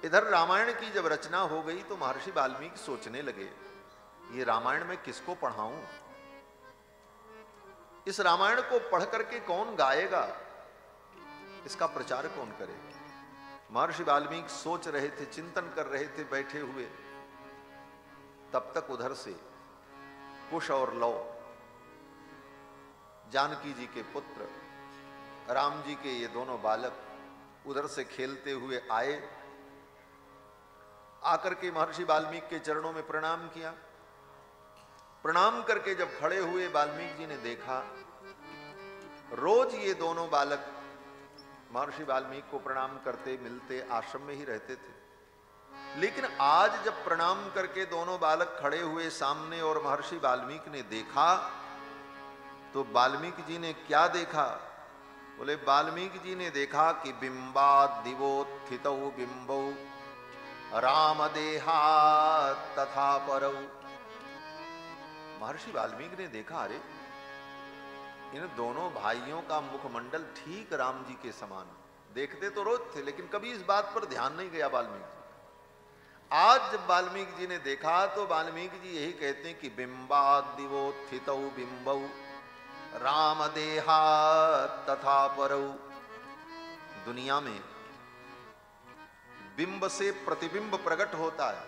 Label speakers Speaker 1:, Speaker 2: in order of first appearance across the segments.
Speaker 1: इधर रामायण की जब रचना हो गई तो महर्षि वाल्मीकि सोचने लगे, ये रामायण में किसको पढ़ाऊं, इस रामायण को पढ़ करके कौन गाएगा, इसका प्रचार कौन करेगा। महर्षि वाल्मीकि सोच रहे थे, चिंतन कर रहे थे बैठे हुए। तब तक उधर से कुश और लव, जानकी जी के पुत्र राम जी के ये दोनों बालक उधर से खेलते हुए आए। आकर के महर्षि वाल्मीकि के चरणों में प्रणाम किया। प्रणाम करके जब खड़े हुए, वाल्मीकि जी ने देखा रोज ये दोनों बालक महर्षि वाल्मीकि को प्रणाम करते, मिलते, आश्रम में ही रहते थे। लेकिन आज जब प्रणाम करके दोनों बालक खड़े हुए सामने और महर्षि वाल्मीकि ने देखा, तो वाल्मीकि जी ने क्या देखा? बोले वाल्मीकि जी ने देखा कि बिंबाद दिवोत्थितौ बिंबौ राम देहा तथा परौ। महर्षि वाल्मीकि ने देखा, अरे इन दोनों भाइयों का मुखमंडल ठीक राम जी के समान। देखते तो रोज थे, लेकिन कभी इस बात पर ध्यान नहीं गया वाल्मीकि जी। आज जब वाल्मीकि जी ने देखा तो वाल्मीकि जी यही कहते हैं कि बिंबाद दिवोत्थितौ बिंबौ राम देहा तथा परौ। दुनिया में बिंब से प्रतिबिंब प्रकट होता है,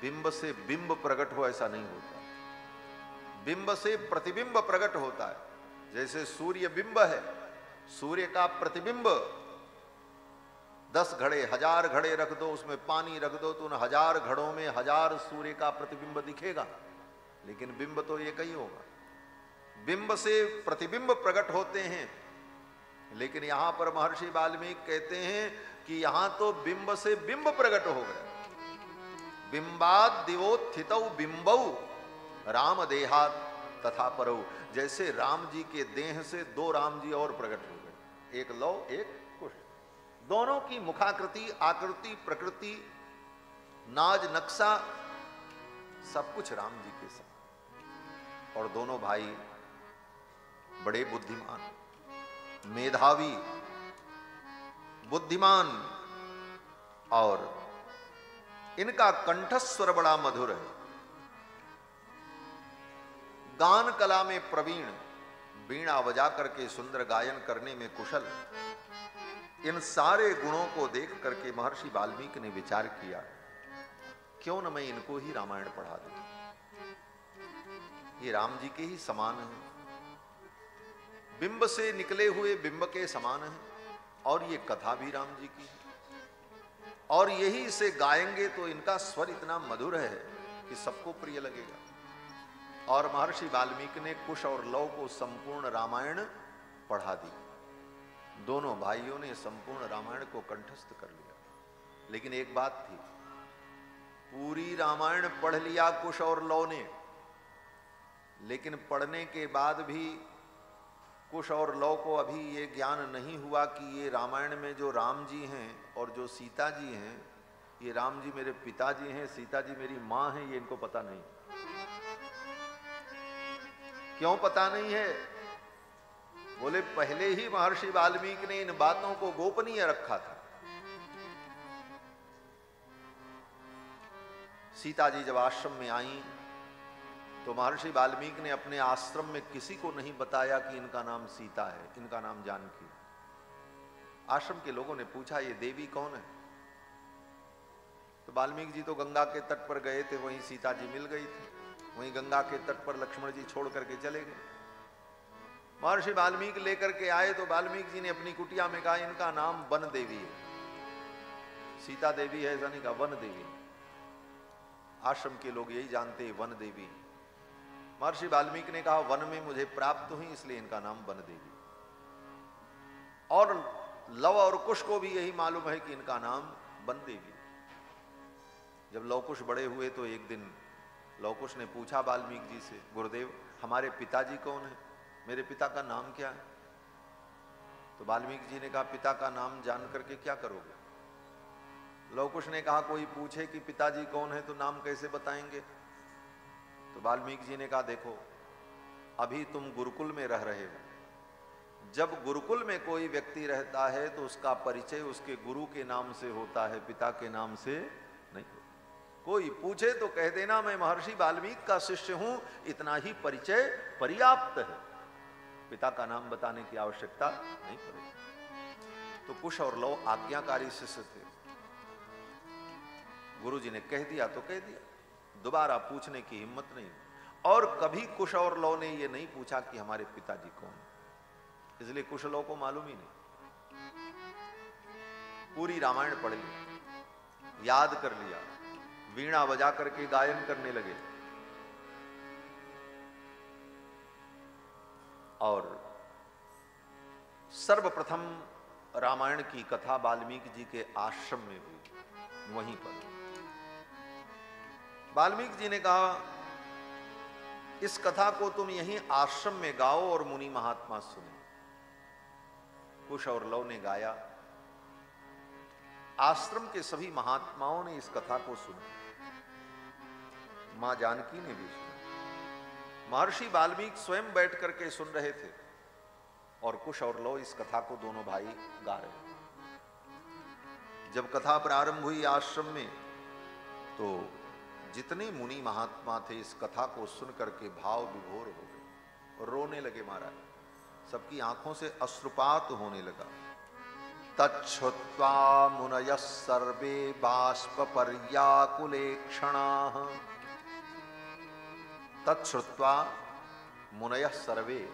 Speaker 1: बिंब से बिंब प्रकट हो ऐसा नहीं होता। बिंब से प्रतिबिंब प्रकट होता है। जैसे सूर्य बिंब है, सूर्य का प्रतिबिंब 10 घड़े, 1000 घड़े रख दो, उसमें पानी रख दो तो उन 1000 घड़ों में 1000 सूर्य का प्रतिबिंब दिखेगा, लेकिन बिंब तो एक ही होगा। बिंब से प्रतिबिंब प्रकट होते हैं, लेकिन यहां पर महर्षि वाल्मीकि कहते हैं कि यहां तो बिंब से बिंब प्रकट हो गया। बिंबाद दिवोत्थितौ बिंबौ राम देहात तथा परौ। जैसे राम जी के देह से 2 राम जी और प्रकट हो गए, एक लव एक कुश। दोनों की मुखाकृति, आकृति, प्रकृति, नाज, नक्शा सब कुछ राम जी के साथ। और दोनों भाई बड़े बुद्धिमान, मेधावी, बुद्धिमान, और इनका कंठस्वर बड़ा मधुर है। गान कला में प्रवीण, वीणा बजा करके सुंदर गायन करने में कुशल। इन सारे गुणों को देख करके महर्षि वाल्मीकि ने विचार किया, क्यों न मैं इनको ही रामायण पढ़ा दूं। ये राम जी के ही समान है, बिंब से निकले हुए बिंब के समान है, और ये कथा भी राम जी की है। और यही इसे गाएंगे तो इनका स्वर इतना मधुर है कि सबको प्रिय लगेगा। और महर्षि वाल्मीकि ने कुश और लव को संपूर्ण रामायण पढ़ा दी। दोनों भाइयों ने संपूर्ण रामायण को कंठस्थ कर लिया। लेकिन एक बात थी, पूरी रामायण पढ़ लिया कुश और लव ने, लेकिन पढ़ने के बाद भी कुश और लव को अभी ये ज्ञान नहीं हुआ कि ये रामायण में जो राम जी हैं और जो सीता जी हैं, ये राम जी मेरे पिताजी हैं, सीता जी मेरी मां हैं, ये इनको पता नहीं। क्यों पता नहीं है? बोले पहले ही महर्षि वाल्मीकि ने इन बातों को गोपनीय रखा था। सीता जी जब आश्रम में आई तो महर्षि वाल्मीकि ने अपने आश्रम में किसी को नहीं बताया कि इनका नाम सीता है, इनका नाम जानकी। आश्रम के लोगों ने पूछा, ये देवी कौन है? तो वाल्मीकि जी तो गंगा के तट पर गए थे, वहीं सीता जी मिल गई थी। वहीं गंगा के तट पर लक्ष्मण जी छोड़ करके चले गए। महर्षि वाल्मीकि लेकर के आए तो वाल्मीकि जी ने अपनी कुटिया में कहा, इनका नाम वन देवी है, सीता देवी है ऐसा नहीं कहा, वन देवी। आश्रम के लोग यही जानते हैं, वन देवी। महर्षि वाल्मीकि ने कहा, वन में मुझे प्राप्त हुई इसलिए इनका नाम वन देवी। और लव और कुश को भी यही मालूम है कि इनका नाम वन देवी। जब लव कुश बड़े हुए तो एक दिन लव कुश ने पूछा वाल्मीकि जी से, गुरुदेव हमारे पिताजी कौन है, मेरे पिता का नाम क्या है? तो वाल्मीकि जी ने कहा, पिता का नाम जान करके क्या करोगे? लव कुश ने कहा, कोई पूछे कि पिताजी कौन है तो नाम कैसे बताएंगे? तो वाल्मीकि जी ने कहा, देखो अभी तुम गुरुकुल में रह रहे हो, जब गुरुकुल में कोई व्यक्ति रहता है तो उसका परिचय उसके गुरु के नाम से होता है, पिता के नाम से नहीं होता। कोई पूछे तो कह देना मैं महर्षि वाल्मीकि का शिष्य हूं, इतना ही परिचय पर्याप्त है, पिता का नाम बताने की आवश्यकता नहीं पड़ेगी। तो कुश और लव आज्ञाकारी शिष्य थे, गुरु जी ने कह दिया तो कह दिया, दोबारा पूछने की हिम्मत नहीं। और कभी कुश और लव ने यह नहीं पूछा कि हमारे पिताजी कौन, इसलिए कुश लव को मालूम ही नहीं। पूरी रामायण पढ़ ली, याद कर लिया, वीणा बजा करके गायन करने लगे। और सर्वप्रथम रामायण की कथा वाल्मीकि जी के आश्रम में हुई। वहीं पर वाल्मीकि जी ने कहा इस कथा को तुम यहीं आश्रम में गाओ और मुनि महात्मा सुने। कुश और लव ने गाया, आश्रम के सभी महात्माओं ने इस कथा को सुना, मां जानकी ने भी सुना, महर्षि वाल्मीकि स्वयं बैठ करके सुन रहे थे और कुश और लव इस कथा को दोनों भाई गा रहे थे। जब कथा प्रारंभ हुई आश्रम में तो जितने मुनि महात्मा थे इस कथा को सुन करके भाव विभोर हो गए और रोने लगे महाराज, सबकी आंखों से अश्रुपात होने लगा। तच्छ्रुत्वा मुनयः सर्वे बाष्प पर्याकुलेक्षणाः। तच्छ्रुत्वा मुनयः सर्वे,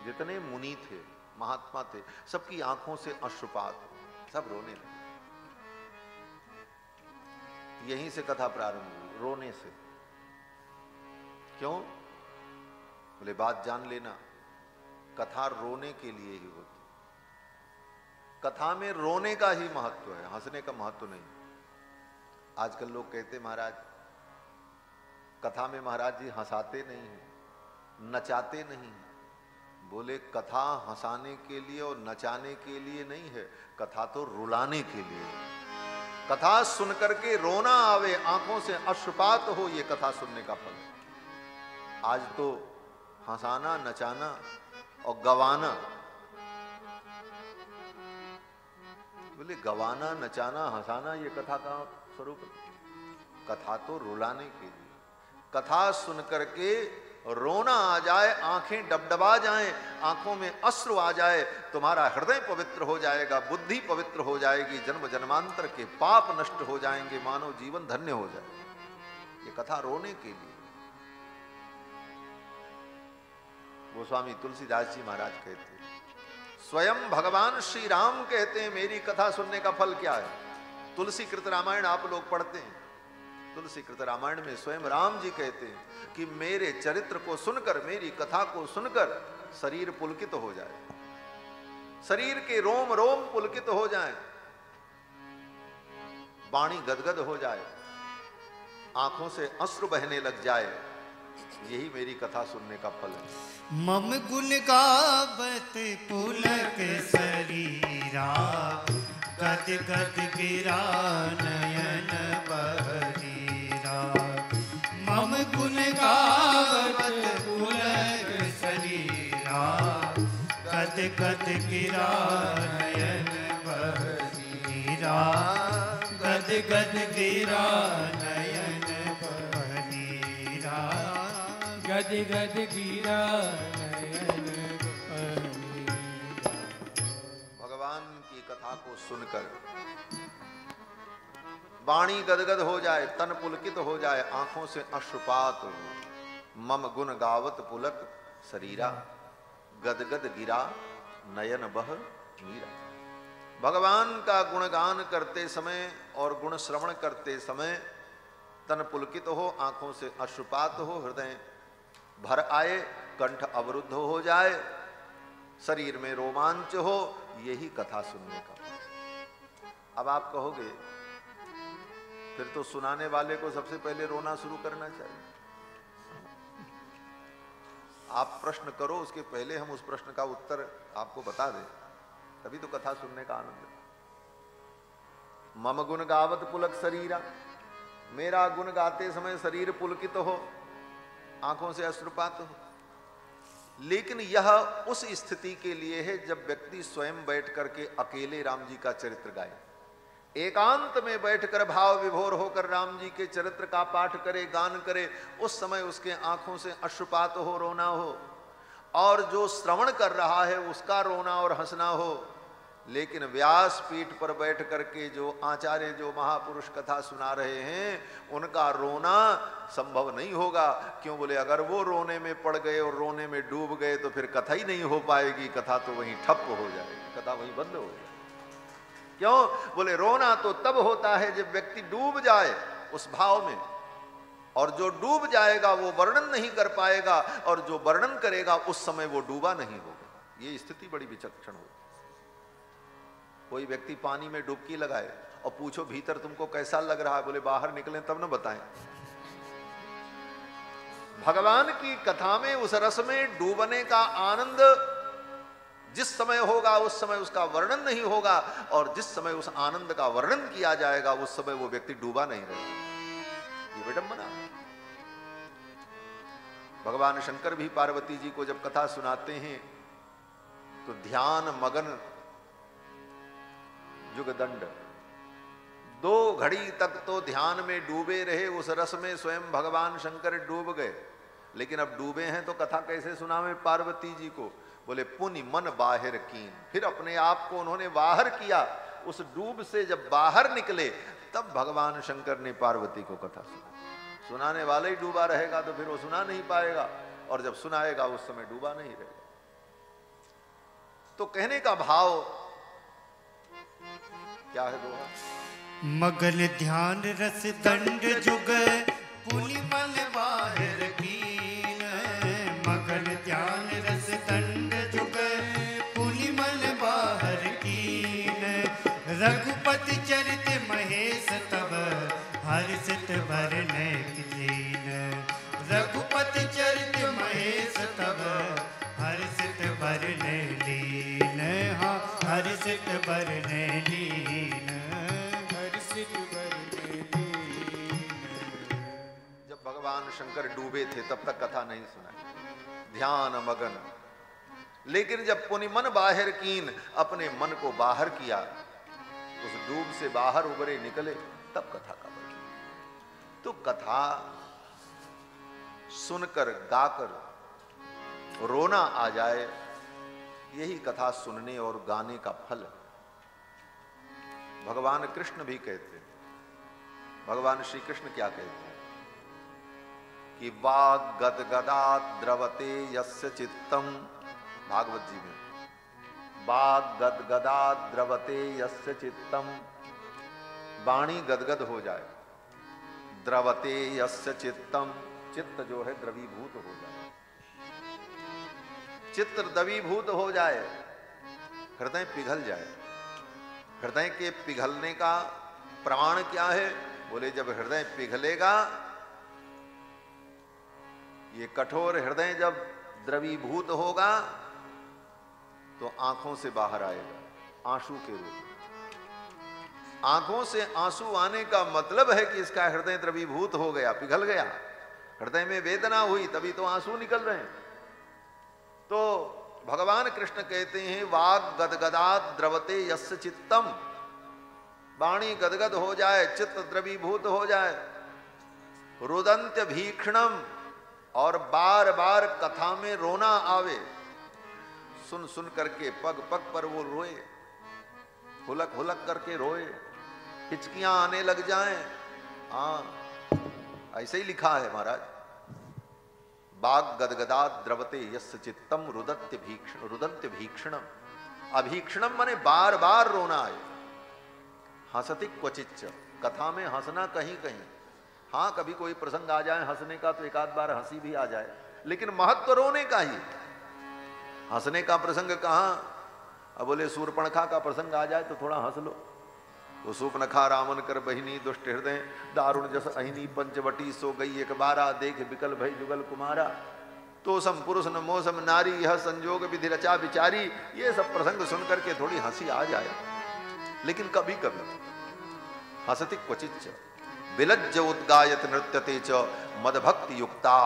Speaker 1: जितने मुनि थे महात्मा थे सबकी आंखों से अश्रुपात, सब रोने लगे। यहीं से कथा प्रारंभ हुई, रोने से। क्यों? बोले बात जान लेना, कथा रोने के लिए ही होती, कथा में रोने का ही महत्व है, हंसने का महत्व नहीं। आजकल लोग कहते महाराज कथा में महाराज जी हंसाते नहीं हैं, नचाते नहीं हैं। बोले कथा हंसाने के लिए और नचाने के लिए नहीं है, कथा तो रुलाने के लिए। कथा सुन करके रोना आवे, आंखों से अश्रुपात हो, ये कथा सुनने का फल है। आज तो हंसाना, नचाना और गवाना, बोले गवाना, नचाना, हंसाना ये कथा का स्वरूप है। कथा तो रुलाने के लिए। कथा सुन करके रोना आ जाए, आंखें डबडबा जाएं, आंखों में अश्रु आ जाए, तुम्हारा हृदय पवित्र हो जाएगा, बुद्धि पवित्र हो जाएगी, जन्म जन्मांतर के पाप नष्ट हो जाएंगे, मानव जीवन धन्य हो जाए। ये कथा रोने के लिए। गोस्वामी तुलसीदास जी महाराज कहते हैं, स्वयं भगवान श्री राम कहते हैं मेरी कथा सुनने का फल क्या है। तुलसी कृत रामायण आप लोग पढ़ते हैं, तुलसी कृत रामायण में स्वयं राम जी कहते हैं कि मेरे चरित्र को सुनकर, मेरी कथा को सुनकर शरीर पुलकित हो जाए, शरीर के रोम रोम पुलकित हो जाए, वाणी गदगद हो जाए, आंखों से अश्रु बहने लग जाए, यही मेरी कथा सुनने का फल है।
Speaker 2: मम गुण गावत पुलक शरीरा, गद गद गिरा नयन बहरीरा। मम गुण गावत पुलक शरीरा, गद गद गिरा नयन बहरीरा। गद गद गिरा नयन बहरीरा, गद गद गिरा नयन बहरीरा।
Speaker 1: भगवान की कथा को सुनकर वाणी गदगद हो जाए, तन पुलकित हो जाए, आंखों से अश्रुपात हो। मम गुण गावत पुलक शरीरा, गदगद गिरा नयन बह मीरा। भगवान का गुणगान करते समय और गुण श्रवण करते समय तन पुलकित हो, आंखों से अश्रुपात हो, हृदय भर आए, कंठ अवरुद्ध हो जाए, शरीर में रोमांच हो, यही कथा सुनने का। अब आप कहोगे फिर तो सुनाने वाले को सबसे पहले रोना शुरू करना चाहिए। आप प्रश्न करो, उसके पहले हम उस प्रश्न का उत्तर आपको बता दें, तभी तो कथा सुनने का आनंद है। मम गुण गावत पुलक शरीरा, मेरा गुण गाते समय शरीर पुलकित हो, आंखों से अश्रुपात हो। लेकिन यह उस स्थिति के लिए है जब व्यक्ति स्वयं बैठ करके अकेले राम जी का चरित्र गाए, एकांत में बैठकर भाव विभोर होकर राम जी के चरित्र का पाठ करे, गान करे। उस समय उसके आंखों से अश्रुपात हो, रोना हो, और जो श्रवण कर रहा है उसका रोना और हंसना हो। लेकिन व्यास पीठ पर बैठ करके जो आचार्य, जो महापुरुष कथा सुना रहे हैं, उनका रोना संभव नहीं होगा। क्यों? बोले अगर वो रोने में पड़ गए और रोने में डूब गए तो फिर कथा ही नहीं हो पाएगी, कथा तो वहीं ठप हो जाएगी, कथा वहीं बंद हो जाएगी। क्यों? बोले रोना तो तब होता है जब व्यक्ति डूब जाए उस भाव में, और जो डूब जाएगा वो वर्णन नहीं कर पाएगा, और जो वर्णन करेगा उस समय वो डूबा नहीं होगा। ये स्थिति बड़ी विचक्षण होती। कोई व्यक्ति पानी में डुबकी लगाए और पूछो भीतर तुमको कैसा लग रहा है, बोले बाहर निकलें तब न बताएं। भगवान की कथा में उस रस में डूबने का आनंद जिस समय होगा उस समय उसका वर्णन नहीं होगा, और जिस समय उस आनंद का वर्णन किया जाएगा उस समय वो व्यक्ति डूबा नहीं रहेगा। ये विडंबना है। भगवान शंकर भी पार्वती जी को जब कथा सुनाते हैं तो ध्यान मगन युगदंड, 2 घड़ी तक तो ध्यान में डूबे रहे, उस रस में स्वयं भगवान शंकर डूब गए। लेकिन अब डूबे हैं तो कथा कैसे सुनावे पार्वती जी को? बोले पुनि मन बाहिर कीन, फिर अपने आप को उन्होंने बाहर किया। उस डूब से जब बाहर निकले तब भगवान शंकर ने पार्वती को कथा सुनाई। सुनाने वाला ही डूबा रहेगा तो फिर वो सुना नहीं पाएगा, और जब सुनाएगा उस समय डूबा नहीं रहेगा। तो कहने का भाव क्या है दोहा?
Speaker 2: मगन ध्यान रस दंड जुग पुनि मन बाहिर कीन, मगन ध्यान रस दंड जुग पुनि मन बाहर कीन। रघुपति चरित महेश तब हर्षित भरने कीन, रघुपति चरित महेश तब हर्षित भरने लीन, हाँ हर्षित भरने लीन, हर्षित भरने लीन।
Speaker 1: जब भगवान शंकर डूबे थे तब तक कथा नहीं सुनाई, ध्यान मगन। लेकिन जब पुनि मन बाहर कीन, अपने मन को बाहर किया, उस डूब से बाहर उबरे निकले, तब कथा का वर्णन। तो कथा सुनकर गाकर रोना आ जाए, यही कथा सुनने और गाने का फल है। भगवान कृष्ण भी कहते हैं, भगवान श्री कृष्ण क्या कहते हैं कि वाग गदगदा द्रवते यस्य चित्तम, भागवत जी में, वाग गदगदा द्रवते यस्य चित्तम, वाणी गदगद हो जाए, द्रवते यस्य चित्तम, चित्त जो है द्रवीभूत हो जाए, चित्त द्रवीभूत हो जाए, हृदय पिघल जाए। हृदय के पिघलने का प्रमाण क्या है? बोले जब हृदय पिघलेगा, ये कठोर हृदय जब द्रवीभूत होगा तो आंखों से बाहर आएगा आंसू के रूप में। आंखों से आंसू आने का मतलब है कि इसका हृदय द्रवीभूत हो गया, पिघल गया, हृदय में वेदना हुई, तभी तो आंसू निकल रहे हैं। तो भगवान कृष्ण कहते हैं वाग गदगदात द्रवते यस्य चित्तम, वाणी गदगद हो जाए, चित्त द्रवीभूत हो जाए, रुदंत्य भीक्षणम, और बार बार कथा में रोना आवे, सुन सुन करके पग पग पर वो रोए, हुलक हुलक करके रोए, हिचकियां आने लग जाएं। ऐसे ही लिखा है महाराज, बाग गदगदा द्रवते यस्य चित्तम रुदंत्य भीक्षणम। अभीक्षणम माने बार बार रोना आए, हंसति क्वचिच्च, कथा में हंसना कहीं कहीं, हाँ कभी कोई प्रसंग आ जाए हंसने का तो एक आध बार हंसी भी आ जाए, लेकिन महत्व रोने का ही। हंसने का प्रसंग कहाँ? अब बोले सूर्पणखा का प्रसंग आ जाए तो थोड़ा हंस लो, वो सूपनखा रामन कर बहिनी दुष्ट हृदय, दारुण जस अहिनी पंचवटी सो गई एक बारा, देख बिकल भई जुगल कुमारा, तो सम पुरुष न मोसम नारी, यह संजोग विधि रचा विचारी। ये सब प्रसंग सुन करके थोड़ी हंसी आ जाए, लेकिन कभी कभी हंसति क्वचिच्च विलज्ज उद्गायत नृत्यते च मदभक्ति युक्ता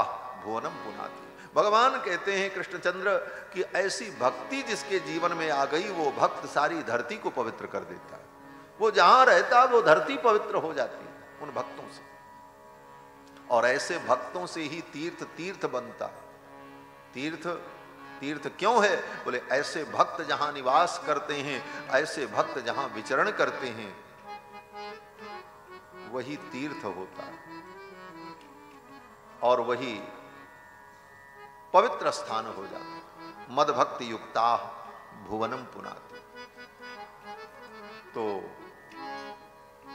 Speaker 1: भुवनम पुनाति। भगवान कहते हैं कृष्णचंद्र कि ऐसी भक्ति जिसके जीवन में आ गई वो भक्त सारी धरती को पवित्र कर देता है। वो जहां रहता वो धरती पवित्र हो जाती है उन भक्तों से। और ऐसे भक्तों से ही तीर्थ तीर्थ बनता है। तीर्थ तीर्थ क्यों है? बोले ऐसे भक्त जहां निवास करते हैं, ऐसे भक्त जहां विचरण करते हैं, वही तीर्थ होता है और वही पवित्र स्थान हो जाता। मद भक्ति युक्ता भुवनम पुनाति। तो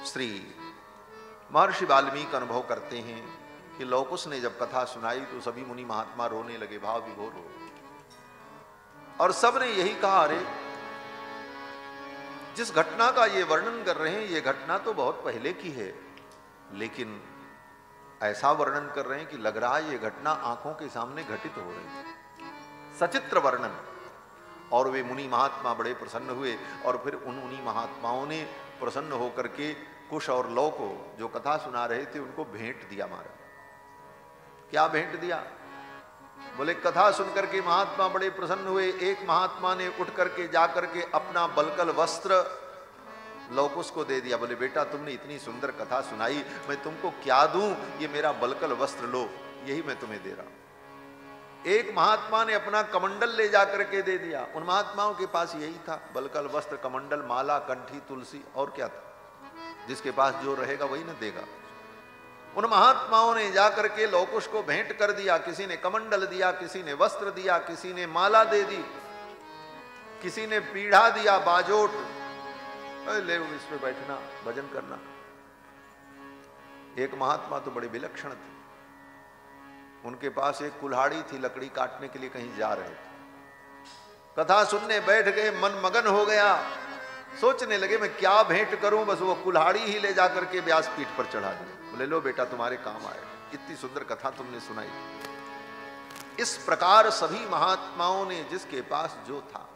Speaker 1: श्री महर्षि वाल्मीकि अनुभव करते हैं कि लौकुश ने जब कथा सुनाई तो सभी मुनि महात्मा रोने लगे, भाव विभोर हो गए। और सब ने यही कहा, अरे जिस घटना का ये वर्णन कर रहे हैं ये घटना तो बहुत पहले की है, लेकिन ऐसा वर्णन कर रहे हैं कि लग रहा है ये घटना आंखों के सामने घटित हो रही है। सचित्र वर्णन। और वे मुनि महात्मा बड़े प्रसन्न हुए और फिर उन मुनि महात्माओं ने प्रसन्न होकर के कुश और लौ को जो कथा सुना रहे थे उनको भेंट दिया। महाराज क्या भेंट दिया? बोले कथा सुनकर के महात्मा बड़े प्रसन्न हुए। एक महात्मा ने उठ करके जाकर के अपना बलकल वस्त्र लौकुश को दे दिया। बोले बेटा तुमने इतनी सुंदर कथा सुनाई, मैं तुमको क्या दूं? ये मेरा बलकल वस्त्र लो, यही मैं तुम्हें दे रहा हूं। एक महात्मा ने अपना कमंडल ले जाकर के दे दिया। उन महात्माओं के पास यही था, बलकल वस्त्र, कमंडल, माला, कंठी, तुलसी, और क्या था? जिसके पास जो रहेगा वही न देगा। उन महात्माओं ने जाकर के लौकुश को भेंट कर दिया। किसी ने कमंडल दिया, किसी ने वस्त्र दिया, किसी ने माला दे दी, किसी ने पीढ़ा दिया, बाजोट, ले इस पे बैठना, भजन करना। एक महात्मा तो बड़े विलक्षण थे। उनके पास एक कुल्हाड़ी थी, लकड़ी काटने के लिए कहीं जा रहे थे। कथा सुनने बैठ गए, मन मगन हो गया, सोचने लगे मैं क्या भेंट करूं। बस वो कुल्हाड़ी ही ले जाकर के व्यासपीठ पर चढ़ा दी। बोले लो बेटा तुम्हारे काम आए, इतनी सुंदर कथा तुमने सुनाई। इस प्रकार सभी महात्माओं ने जिसके पास जो था,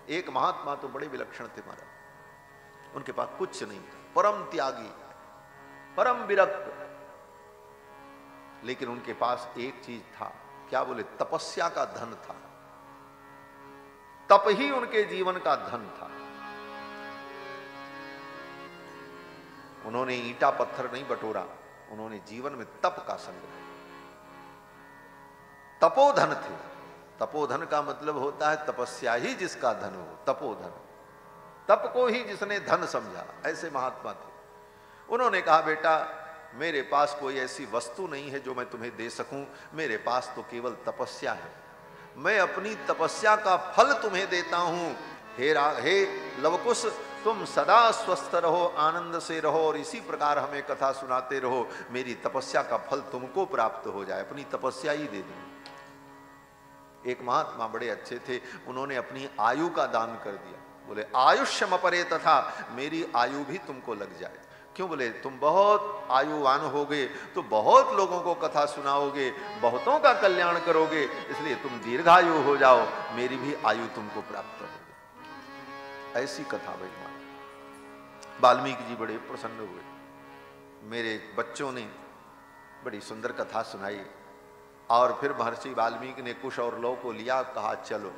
Speaker 1: एक महात्मा तो बड़े विलक्षण थे महाराज, उनके पास कुछ नहीं था, परम त्यागी, परम विरक्त, लेकिन उनके पास एक चीज था। क्या बोले? तपस्या का धन था। तप ही उनके जीवन का धन था। उन्होंने ईंटा पत्थर नहीं बटोरा, उन्होंने जीवन में तप का संग्रह। तपोधन थे। तपोधन का मतलब होता है तपस्या ही जिसका धन हो, तपोधन। तप को ही जिसने धन समझा, ऐसे महात्मा थे। उन्होंने कहा बेटा मेरे पास कोई ऐसी वस्तु नहीं है जो मैं तुम्हें दे सकूं, मेरे पास तो केवल तपस्या है। मैं अपनी तपस्या का फल तुम्हें देता हूं। हे लवकुश, तुम सदा स्वस्थ रहो, आनंद से रहो और इसी प्रकार हमें कथा सुनाते रहो। मेरी तपस्या का फल तुमको प्राप्त हो जाए, अपनी तपस्या ही दे दी। एक महात्मा बड़े अच्छे थे, उन्होंने अपनी आयु का दान कर दिया। बोले आयुष्यम अपरे तथा, मेरी आयु भी तुमको लग जाए। क्यों? बोले तुम बहुत आयुवान होगे तो बहुत लोगों को कथा सुनाओगे, बहुतों का कल्याण करोगे, इसलिए तुम दीर्घायु हो जाओ, मेरी भी आयु तुमको प्राप्त होगी। ऐसी कथा भाई वाल्मीकि जी बड़े प्रसन्न हुए। मेरे बच्चों ने बड़ी सुंदर कथा सुनाई। और फिर महर्षि वाल्मीकि ने कुश और लौ को लिया, कहा चलो।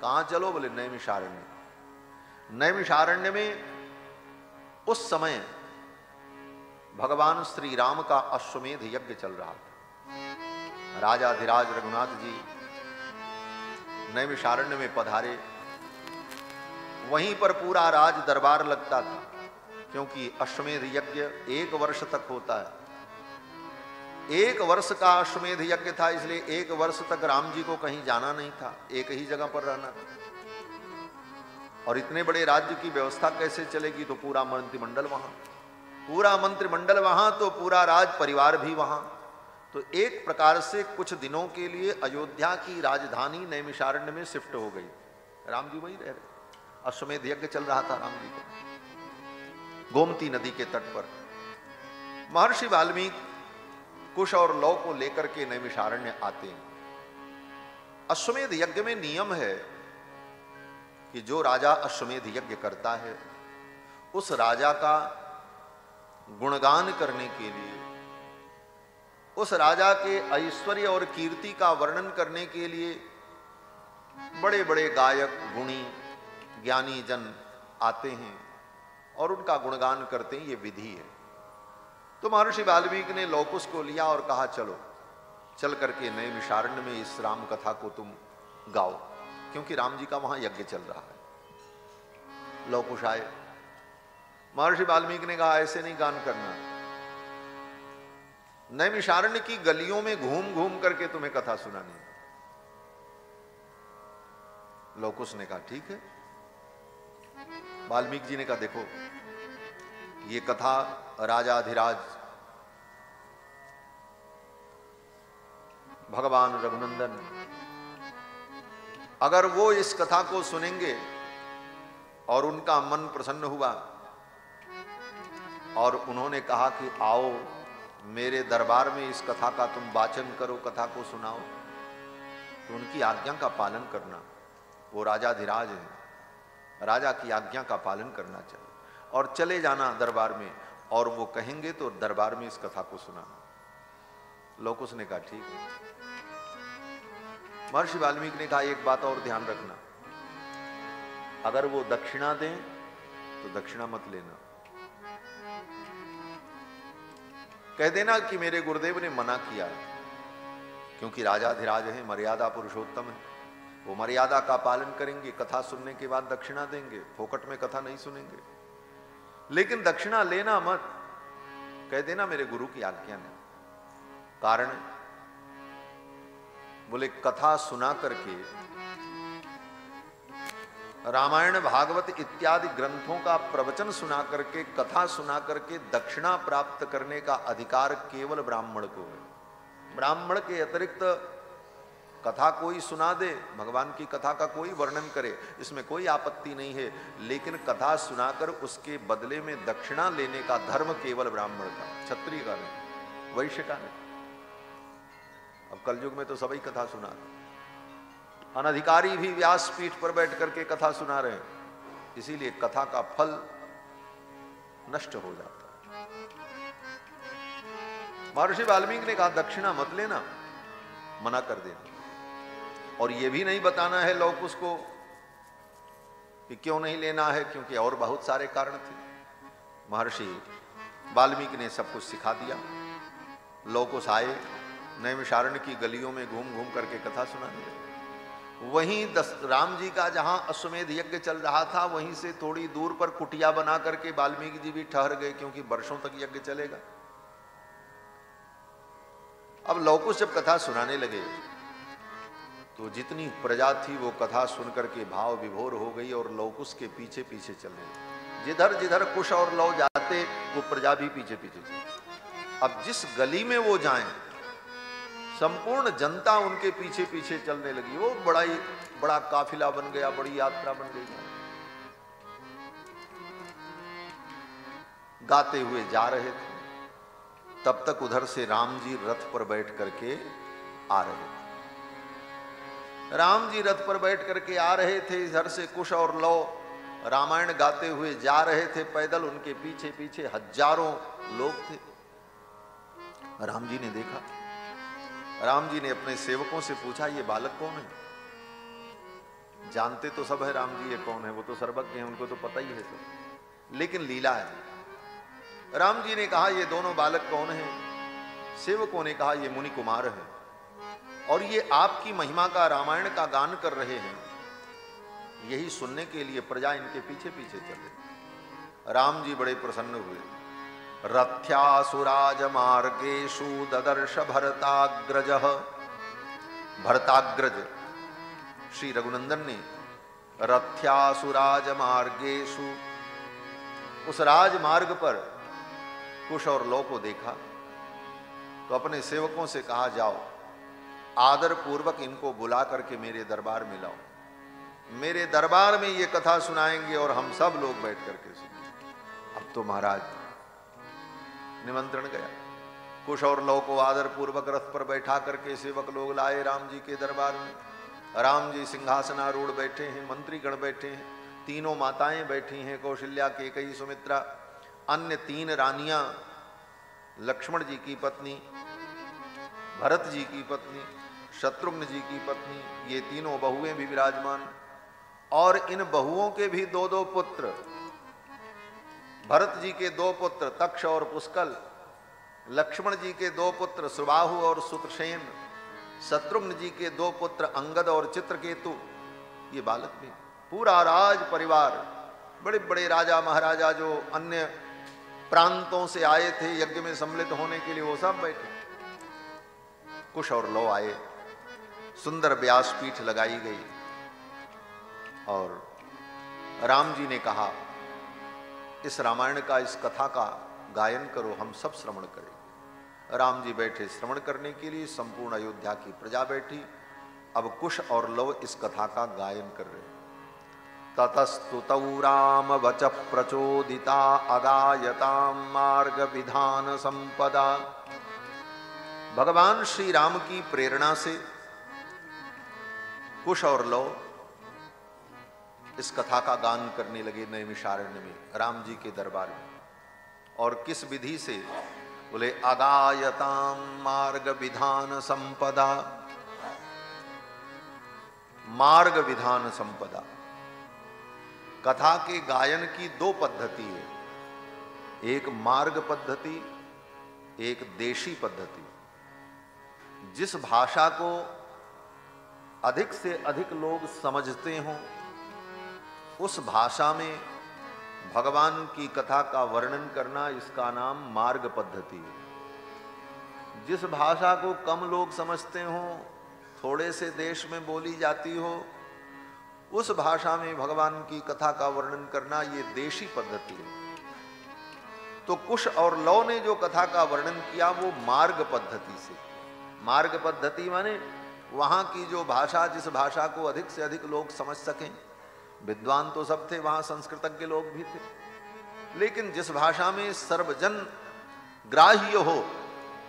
Speaker 1: कहां चलो? बोले नैमिषारण्य। नैमिषारण्य में उस समय भगवान श्री राम का अश्वमेध यज्ञ चल रहा था। राजाधिराज रघुनाथ जी नैमिषारण्य में पधारे। वहीं पर पूरा राज दरबार लगता था, क्योंकि अश्वमेध यज्ञ 1 वर्ष तक होता है। 1 वर्ष का अश्वमेध यज्ञ था, इसलिए 1 वर्ष तक राम जी को कहीं जाना नहीं था, एक ही जगह पर रहना था। और इतने बड़े राज्य की व्यवस्था कैसे चलेगी? तो पूरा मंत्रिमंडल वहां, पूरा मंत्रिमंडल वहां, तो पूरा राज परिवार भी वहां। तो एक प्रकार से कुछ दिनों के लिए अयोध्या की राजधानी नैमिषारण्य में शिफ्ट हो गई। राम जी वहीं रह रहे। अश्वमेध यज्ञ चल रहा था राम जी को गोमती नदी के तट पर। महर्षि वाल्मीकि कुश और लौ को लेकर के नैमिषारण्य आते हैं। अश्वमेध यज्ञ में नियम है कि जो राजा अश्वमेध यज्ञ करता है उस राजा का गुणगान करने के लिए, उस राजा के ऐश्वर्य और कीर्ति का वर्णन करने के लिए बड़े बड़े गायक, गुणी, ज्ञानी जन आते हैं और उनका गुणगान करते हैं। ये विधि है। तो महर्षि वाल्मीकि ने लौकुश को लिया और कहा चलो, चल करके नैमिषारण्य में इस राम कथा को तुम गाओ, क्योंकि राम जी का वहां यज्ञ चल रहा है। लौकुश आए। महर्षि वाल्मीकि ने कहा ऐसे नहीं गान करना, नैमिषारण्य की गलियों में घूम घूम करके तुम्हें कथा सुनानी है। लौकुश ने कहा ठीक है। वाल्मीकि जी ने कहा देखो, ये कथा राजाधिराज भगवान रघुनंदन, अगर वो इस कथा को सुनेंगे और उनका मन प्रसन्न हुआ और उन्होंने कहा कि आओ मेरे दरबार में इस कथा का तुम वाचन करो, कथा को सुनाओ, तो उनकी आज्ञा का पालन करना। वो राजाधिराज है, राजा की आज्ञा का पालन करना चाहिए और चले जाना दरबार में, और वो कहेंगे तो दरबार में इस कथा को सुनाना। लौकुश ने कहा ठीक है। महर्षि वाल्मीकि ने कहा एक बात और ध्यान रखना, अगर वो दक्षिणा दें तो दक्षिणा मत लेना, कह देना कि मेरे गुरुदेव ने मना किया है, क्योंकि राजाधिराज है, मर्यादा पुरुषोत्तम है, वो मर्यादा का पालन करेंगे। कथा सुनने के बाद दक्षिणा देंगे, फोकट में कथा नहीं सुनेंगे। लेकिन दक्षिणा लेना मत, कह देना मेरे गुरु की आज्ञा ने। कारण बोले कथा सुना करके, रामायण भागवत इत्यादि ग्रंथों का प्रवचन सुना करके, कथा सुना करके दक्षिणा प्राप्त करने का अधिकार केवल ब्राह्मण को है। ब्राह्मण के अतिरिक्त कथा कोई सुना दे, भगवान की कथा का कोई वर्णन करे, इसमें कोई आपत्ति नहीं है, लेकिन कथा सुनाकर उसके बदले में दक्षिणा लेने का धर्म केवल ब्राह्मण का, क्षत्रिय का नहीं, वैश्य का नहीं। अब कलयुग में तो सभी कथा सुना रहे, अनधिकारी भी व्यासपीठ पर बैठ करके कथा सुना रहे हैं, इसीलिए कथा का फल नष्ट हो जाता है। महर्षि वाल्मीकि ने कहा दक्षिणा मत लेना, मना कर देना, और यह भी नहीं बताना है लौकुश को कि क्यों नहीं लेना है, क्योंकि और बहुत सारे कारण थे। महर्षि वाल्मीकि ने सब कुछ सिखा दिया। लौकुश आए, नैमिषारण्य की गलियों में घूम घूम करके कथा सुनाने। वहीं राम जी का जहां अश्वमेध यज्ञ चल रहा था, वहीं से थोड़ी दूर पर कुटिया बना करके वाल्मीकि जी भी ठहर गए, क्योंकि वर्षों तक यज्ञ चलेगा। अब लौकुश जब कथा सुनाने लगे तो जितनी प्रजा थी वो कथा सुन करके भाव विभोर हो गई और लौकुश के पीछे पीछे चलने लगे। जिधर जिधर कुश और लौ जाते वो प्रजा भी पीछे पीछे चलती। अब जिस गली में वो जाएं, संपूर्ण जनता उनके पीछे पीछे चलने लगी। वो बड़ा काफिला बन गया, बड़ी यात्रा बन गई। गाते हुए जा रहे थे, तब तक उधर से राम जी रथ पर बैठ करके आ रहे थे। राम जी रथ पर बैठ करके आ रहे थे, इधर से कुश और लौ रामायण गाते हुए जा रहे थे पैदल। उनके पीछे पीछे हजारों लोग थे। राम जी ने देखा, राम जी ने अपने सेवकों से पूछा ये बालक कौन है? जानते तो सब है राम जी ये कौन है, वो तो सर्वज्ञ हैं, उनको तो पता ही है सब, लेकिन लीला है। राम जी ने कहा ये दोनों बालक कौन है? सेवकों ने कहा ये मुनि कुमार है और ये आपकी महिमा का, रामायण का गान कर रहे हैं। यही सुनने के लिए प्रजा इनके पीछे पीछे चले। राम जी बड़े प्रसन्न हुए। रथ्यासुराज मार्गेषु ददर्श भरताग्रज। भरताग्रज श्री रघुनंदन ने रथ्यासुराज मार्गेषु, उस राजमार्ग पर कुश और लौ को देखा तो अपने सेवकों से कहा जाओ आदर पूर्वक इनको बुला करके मेरे दरबार में लाओ, मेरे दरबार में ये कथा सुनाएंगे और हम सब लोग बैठ करके सुनेंगे। अब तो महाराज निमंत्रण गया। कुश और लौ को आदर पूर्वक रथ पर बैठा करके सेवक लोग लाए राम जी के दरबार में। राम जी सिंहासनारूढ़ बैठे हैं, मंत्रीगण बैठे हैं, तीनों माताएं बैठी हैं, कौशल्या, केकई, सुमित्रा, अन्य 3 रानियां, लक्ष्मण जी की पत्नी भरत जी की पत्नी, शत्रुघ्न जी की पत्नी, ये तीनों बहुएं भी विराजमान, और इन बहुओं के भी दो दो पुत्र। भरत जी के दो पुत्र तक्ष और पुष्कल, लक्ष्मण जी के दो पुत्र सुबाहु और सुतसेन, शत्रुघ्न जी के दो पुत्र अंगद और चित्रकेतु, ये बालक भी, पूरा राज परिवार, बड़े बड़े राजा महाराजा जो अन्य प्रांतों से आए थे यज्ञ में सम्मिलित होने के लिए, वो सब बैठे। कुश और लौ आए, सुंदर व्यासपीठ लगाई गई और राम जी ने कहा इस रामायण का, इस कथा का गायन करो, हम सब श्रवण करें। राम जी बैठे श्रवण करने के लिए, संपूर्ण अयोध्या की प्रजा बैठी। अब कुश और लव इस कथा का गायन कर रहे। ततस्तुतौ राम वच प्रचोदिता अगायताम मार्ग विधान संपदा। भगवान श्री राम की प्रेरणा से कुश और लव इस कथा का गान करने लगे नैमिषारण्य में, राम जी के दरबार में। और किस विधि से? बोले अगायताम मार्ग विधान संपदा। मार्ग विधान संपदा, कथा के गायन की दो पद्धति है, एक मार्ग पद्धति, एक देशी पद्धति। जिस भाषा को अधिक से अधिक लोग समझते हों, उस भाषा में भगवान की कथा का वर्णन करना, इसका नाम मार्ग पद्धति है। जिस भाषा को कम लोग समझते हों, थोड़े से देश में बोली जाती हो, उस भाषा में भगवान की कथा का वर्णन करना, ये देशी पद्धति है। तो कुश और लव ने जो कथा का वर्णन किया वो मार्ग पद्धति से। मार्ग पद्धति माने वहां की जो भाषा, जिस भाषा को अधिक से अधिक लोग समझ सकें। विद्वान तो सब थे, वहां संस्कृतज्ञ लोग भी थे, लेकिन जिस भाषा में सर्वजन ग्राह्य हो,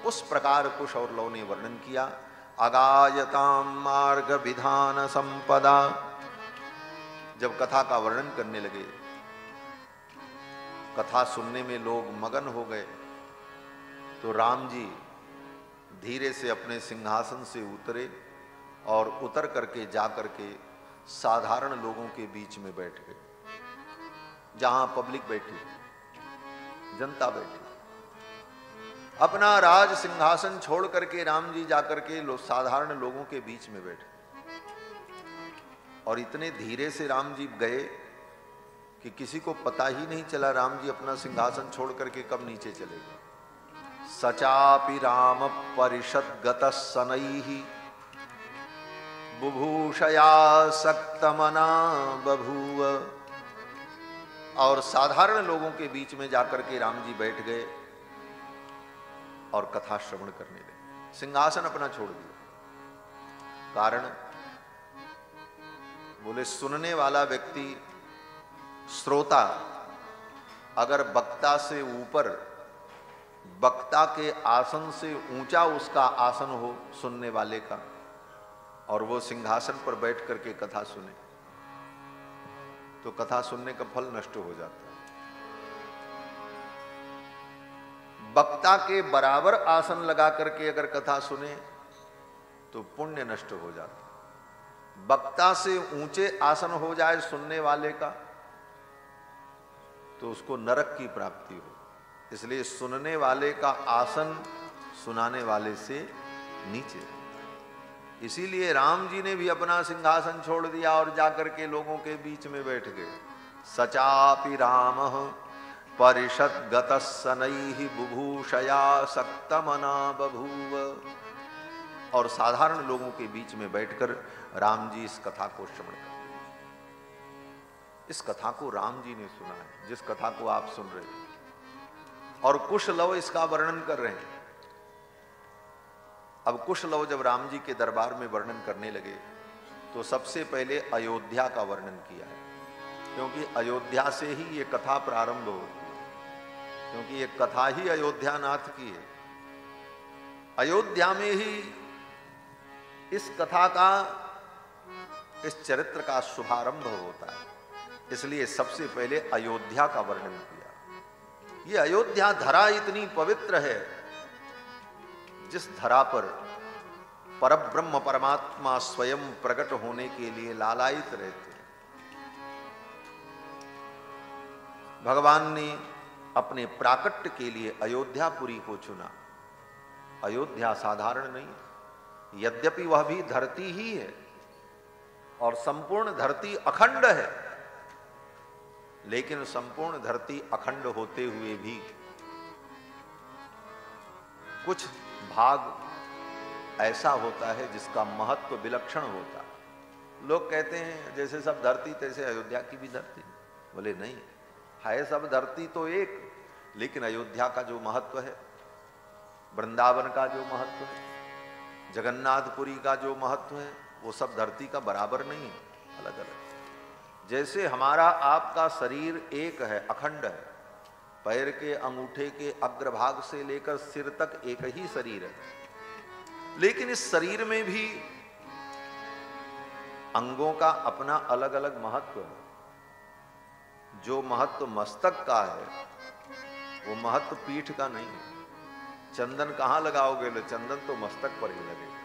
Speaker 1: उस प्रकार कुश और लव ने वर्णन किया। अगायताम मार्ग विधान संपदा। जब कथा का वर्णन करने लगे, कथा सुनने में लोग मगन हो गए, तो राम जी धीरे से अपने सिंहासन से उतरे और उतर करके जा करके साधारण लोगों के बीच में बैठ गए, जहां पब्लिक बैठी, जनता बैठी। अपना राज सिंहासन छोड़ करके राम जी जाकर के साधारण लोगों के बीच में बैठे, और इतने धीरे से राम जी गए कि किसी को पता ही नहीं चला राम जी अपना सिंहासन छोड़ करके कब नीचे चले गए। सचापि राम परिषद गतः शनैहि बुभूषया सक्तमना बभूव। और साधारण लोगों के बीच में जाकर के राम जी बैठ गए और कथा श्रवण करने लगे, सिंहासन अपना छोड़ दिया। कारण? बोले सुनने वाला व्यक्ति, श्रोता, अगर वक्ता से ऊपर, वक्ता के आसन से ऊंचा उसका आसन हो सुनने वाले का, और वो सिंहासन पर बैठ करके कथा सुने, तो कथा सुनने का फल नष्ट हो जाता है। वक्ता के बराबर आसन लगा करके अगर कथा सुने तो पुण्य नष्ट हो जाता है। वक्ता से ऊंचे आसन हो जाए सुनने वाले का, तो उसको नरक की प्राप्ति हो। इसलिए सुनने वाले का आसन सुनाने वाले से नीचे। इसीलिए राम जी ने भी अपना सिंहासन छोड़ दिया और जाकर के लोगों के बीच में बैठ गए। सचापि रामः परिषद गतः शनैहि बुभूषया सक्तमना बभूव। और साधारण लोगों के बीच में बैठकर राम जी इस कथा को श्रवण कर, इस कथा को राम जी ने सुना है, जिस कथा को आप सुन रहे हैं। और कुशलव इसका वर्णन कर रहे हैं। अब कुशलव जब राम जी के दरबार में वर्णन करने लगे, तो सबसे पहले अयोध्या का वर्णन किया है, क्योंकि अयोध्या से ही ये कथा प्रारंभ होती है, क्योंकि ये कथा ही अयोध्या नाथ की है। अयोध्या में ही इस कथा का, इस चरित्र का शुभारंभ होता है, इसलिए सबसे पहले अयोध्या का वर्णन किया। ये अयोध्या धरा इतनी पवित्र है, जिस धरा पर परब्रह्म परमात्मा स्वयं प्रकट होने के लिए लालायित रहते हैं। भगवान ने अपने प्राकट्य के लिए अयोध्यापुरी को चुना। अयोध्या साधारण नहीं, यद्यपि वह भी धरती ही है और संपूर्ण धरती अखंड है, लेकिन संपूर्ण धरती अखंड होते हुए भी कुछ भाग ऐसा होता है जिसका महत्व विलक्षण होता है। लोग कहते हैं जैसे सब धरती तैसे अयोध्या की भी धरती। बोले नहीं, है सब धरती तो एक, लेकिन अयोध्या का जो महत्व है, वृंदावन का जो महत्व है, जगन्नाथपुरी का जो महत्व है, वो सब धरती का बराबर नहीं है, अलग अलग। जैसे हमारा आपका शरीर एक है, अखंड है, पैर के अंगूठे के अग्रभाग से लेकर सिर तक एक ही शरीर है, लेकिन इस शरीर में भी अंगों का अपना अलग अलग महत्व है। जो महत्व मस्तक का है वो महत्व पीठ का नहीं है। चंदन कहां लगाओगे? चंदन तो मस्तक पर ही लगेगा।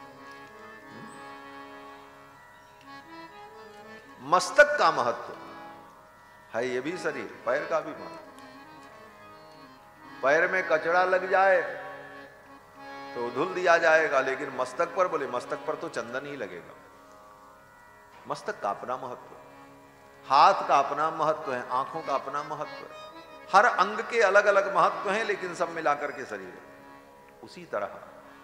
Speaker 1: मस्तक का महत्व है, ये भी शरीर, पैर का भी महत्व। पैर में कचड़ा लग जाए तो धुल दिया जाएगा, लेकिन मस्तक पर, बोले मस्तक पर तो चंदन ही लगेगा। मस्तक का अपना महत्व, हाथ का अपना महत्व है, आंखों का अपना महत्व है, हर अंग के अलग अलग महत्व हैं, लेकिन सब मिलाकर के शरीर है। उसी तरह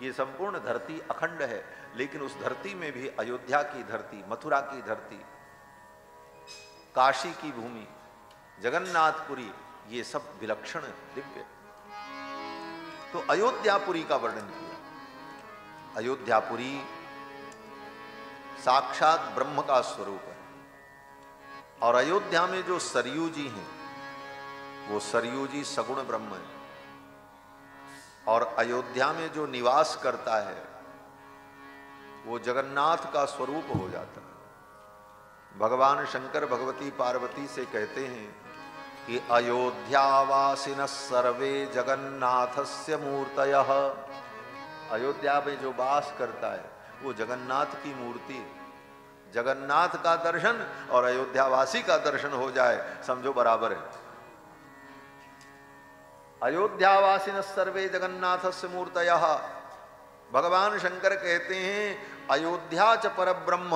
Speaker 1: ये संपूर्ण धरती अखंड है, लेकिन उस धरती में भी अयोध्या की धरती, मथुरा की धरती, काशी की भूमि, जगन्नाथपुरी, ये सब विलक्षण दिव्य। तो अयोध्यापुरी का वर्णन किया। अयोध्यापुरी साक्षात ब्रह्म का स्वरूप है, और अयोध्या में जो सरयू जी हैं वो सरयू जी सगुण ब्रह्म है, और अयोध्या में जो निवास करता है वो जगन्नाथ का स्वरूप हो जाता है। भगवान शंकर भगवती पार्वती से कहते हैं कि अयोध्यावासिनः सर्वे जगन्नाथस्य मूर्तयः। अयोध्या में जो वास करता है वो जगन्नाथ की मूर्ति। जगन्नाथ का दर्शन और अयोध्यावासी का दर्शन हो जाए, समझो बराबर है। अयोध्यावासिनः सर्वे जगन्नाथस्य मूर्तयः। भगवान शंकर कहते हैं अयोध्या च परब्रह्म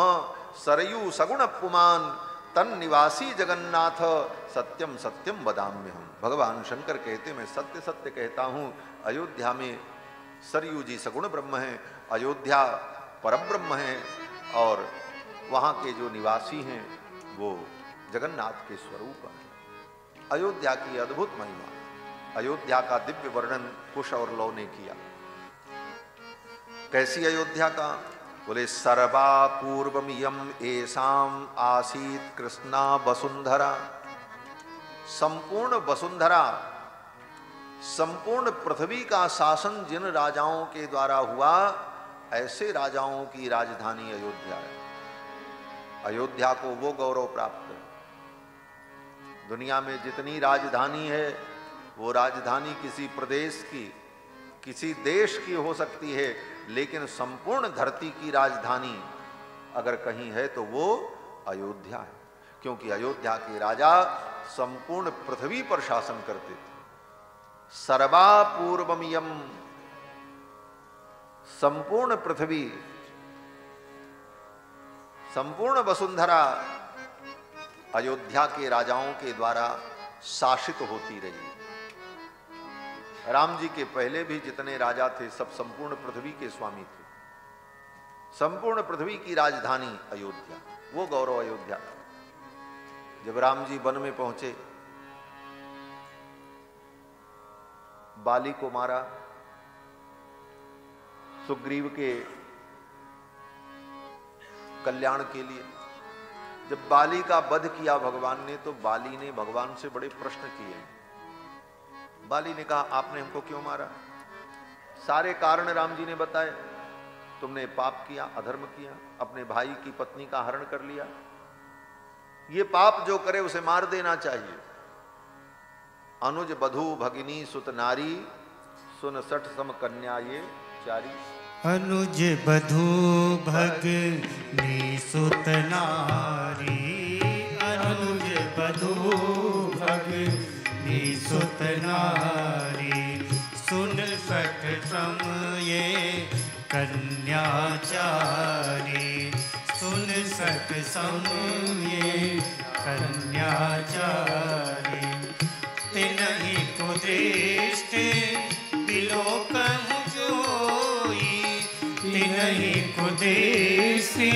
Speaker 1: सरयू सगुण पुमान तन निवासी जगन्नाथ सत्यम सत्यम वदाम्यहम्। भगवान शंकर कहते मैं सत्य सत्य कहता हूं, अयोध्या में सरयू जी सगुण ब्रह्म हैं, अयोध्या परब्रह्म है, और वहां के जो निवासी हैं वो जगन्नाथ के स्वरूप हैं। अयोध्या की अद्भुत महिमा, अयोध्या का दिव्य वर्णन कुश और लौ ने किया। कैसी अयोध्या का? बोले सर्वा पूर्वमियम एसाम आसीत कृष्णा वसुंधरा। संपूर्ण वसुंधरा, संपूर्ण पृथ्वी का शासन जिन राजाओं के द्वारा हुआ, ऐसे राजाओं की राजधानी अयोध्या है। अयोध्या को वो गौरव प्राप्त है। दुनिया में जितनी राजधानी है वो राजधानी किसी प्रदेश की, किसी देश की हो सकती है, लेकिन संपूर्ण धरती की राजधानी अगर कहीं है तो वो अयोध्या है, क्योंकि अयोध्या के राजा संपूर्ण पृथ्वी पर शासन करते थे। सर्वा पूर्वमियम, संपूर्ण पृथ्वी, संपूर्ण वसुंधरा अयोध्या के राजाओं के द्वारा शासित होती रही। राम जी के पहले भी जितने राजा थे सब संपूर्ण पृथ्वी के स्वामी थे। संपूर्ण पृथ्वी की राजधानी अयोध्या, वो गौरव अयोध्या। जब राम जी वन में पहुंचे, बाली को मारा, सुग्रीव के कल्याण के लिए जब बाली का वध किया भगवान ने, तो बाली ने भगवान से बड़े प्रश्न किए। बाली ने कहा आपने हमको क्यों मारा? सारे कारण राम जी ने बताए। तुमने पाप किया, अधर्म किया, अपने भाई की पत्नी का हरण कर लिया, ये पाप जो करे उसे मार देना चाहिए। अनुज बधू भगिनी सुत नारी सुन सठ सम कन्या ये चारी।
Speaker 2: अनुज बधू भगनी सुत नारी, अनुज बधू भगनी सुत नारी, सुन सक सम ये कन्याचारी, सुन सक सम ये कन्याचारी, तिनहि कुदृष्टि बिलोकहु जोई, तिनहि कुदृष्टि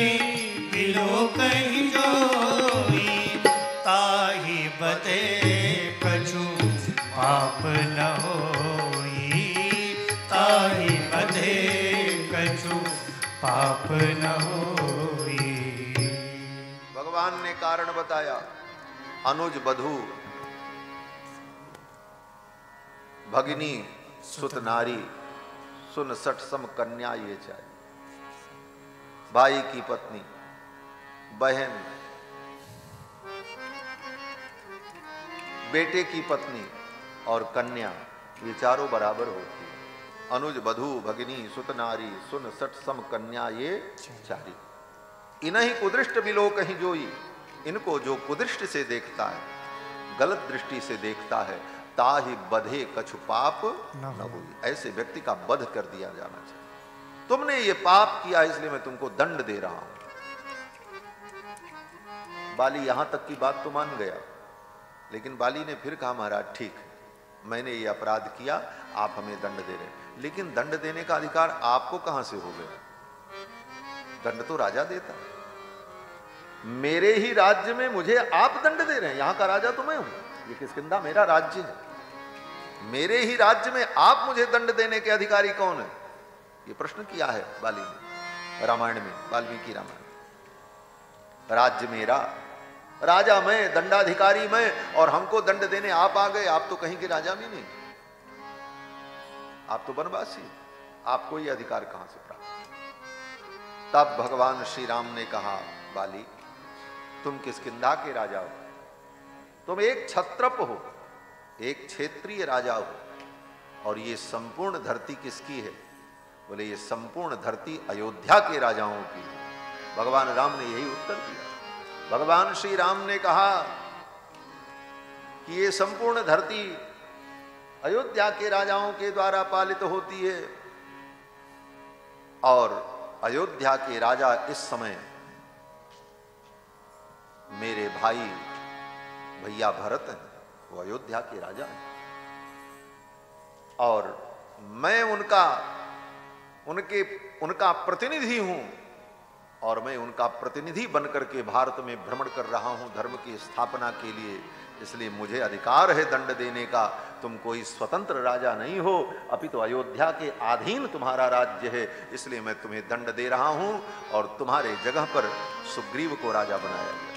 Speaker 2: बिलोकहु जोई, ताहि बदे कछु पाप न होई, ताहि बदे कछु पाप न होई।
Speaker 1: भगवान ने कारण बताया। अनुज बधू भगिनी सुत नारी, सुन सठ सम कन्या ये चाहिए। भाई की पत्नी, बहन, बेटे की पत्नी और कन्या, ये चारों बराबर होती है। अनुज बधू भगिनी सुत नारी, सुन सठ सम कन्या ये चारी। इन्हीं कुदृष्ट बिलो कहीं जोई, इनको जो कुदृष्टि से देखता है, गलत दृष्टि से देखता है, ताहि बधे कछु पाप न हुई। ऐसे व्यक्ति का वध कर दिया जाना चाहिए। तुमने ये पाप किया इसलिए मैं तुमको दंड दे रहा हूं। बाली यहां तक की बात तो मान गया, लेकिन बाली ने फिर कहा महाराज ठीक है, मैंने ये अपराध किया, आप हमें दंड दे रहे हैं, लेकिन दंड देने का अधिकार आपको कहां से हो गया? दंड तो राजा देता है। मेरे ही राज्य में मुझे आप दंड दे रहे हैं, यहां का राजा तो मैं हूं, ये किष्किंधा मेरा राज्य है। मेरे ही राज्य में आप मुझे दंड देने के अधिकारी कौन है? ये प्रश्न किया है बाली ने रामायण में, वाल्मीकि रामायण। राज्य मेरा, राजा मैं, दंडाधिकारी मैं, और हमको दंड देने आप आ गए। आप तो कहीं के राजा भी नहीं, आप तो वनवासी, आपको ये अधिकार कहां से प्राप्त? तब भगवान श्री राम ने कहा, बाली तुम किष्किंधा के राजा हो, तुम एक क्षत्रप हो, एक क्षेत्रीय राजा हो, और ये संपूर्ण धरती किसकी है? बोले ये संपूर्ण धरती अयोध्या के राजाओं की है। भगवान राम ने यही उत्तर दिया। भगवान श्री राम ने कहा कि ये संपूर्ण धरती अयोध्या के राजाओं के द्वारा पालित होती है, और अयोध्या के राजा इस समय मेरे भाई भैया भरत हैं, वो अयोध्या के राजा हैं, और मैं उनका प्रतिनिधि हूं, और मैं उनका प्रतिनिधि बनकर के भारत में भ्रमण कर रहा हूं धर्म की स्थापना के लिए, इसलिए मुझे अधिकार है दंड देने का। तुम कोई स्वतंत्र राजा नहीं हो, अपितु अयोध्या के अधीन तुम्हारा राज्य है, इसलिए मैं तुम्हें दंड दे रहा हूं, और तुम्हारे जगह पर सुग्रीव को राजा बनाया गया।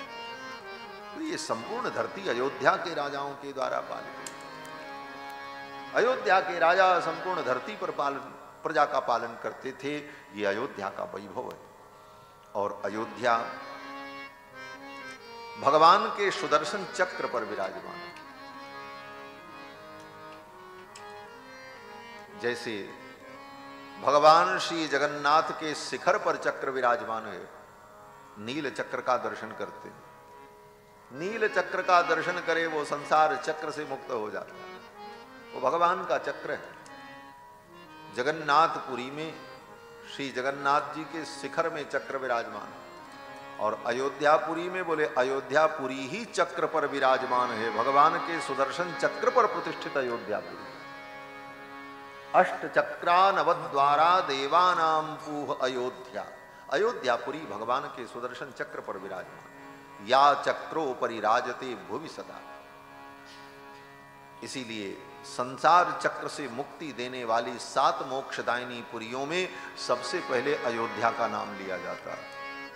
Speaker 1: तो ये संपूर्ण धरती अयोध्या के राजाओं के द्वारा पालित, अयोध्या के राजा संपूर्ण धरती पर प्रजा का पालन करते थे। ये अयोध्या का वैभव है, और अयोध्या भगवान के सुदर्शन चक्र पर विराजमान है। जैसे भगवान श्री जगन्नाथ के शिखर पर चक्र विराजमान है, नील चक्र का दर्शन करते हैं। नील चक्र का दर्शन करे वो संसार चक्र से मुक्त हो जाता है, वो भगवान का चक्र है। जगन्नाथपुरी में श्री जगन्नाथ जी के शिखर में चक्र विराजमान है, और अयोध्यापुरी में बोले अयोध्यापुरी ही चक्र पर विराजमान है। भगवान के सुदर्शन चक्र पर प्रतिष्ठित अयोध्यापुरी। अष्ट चक्रा नवद्वारा देवानाम पूह अयोध्या, अयोध्यापुरी भगवान के सुदर्शन चक्र पर विराजमान। या चक्रोपरि राजते भुवि सदा, इसीलिए संसार चक्र से मुक्ति देने वाली 7 मोक्षदायिनी पुरियों में सबसे पहले अयोध्या का नाम लिया जाता है।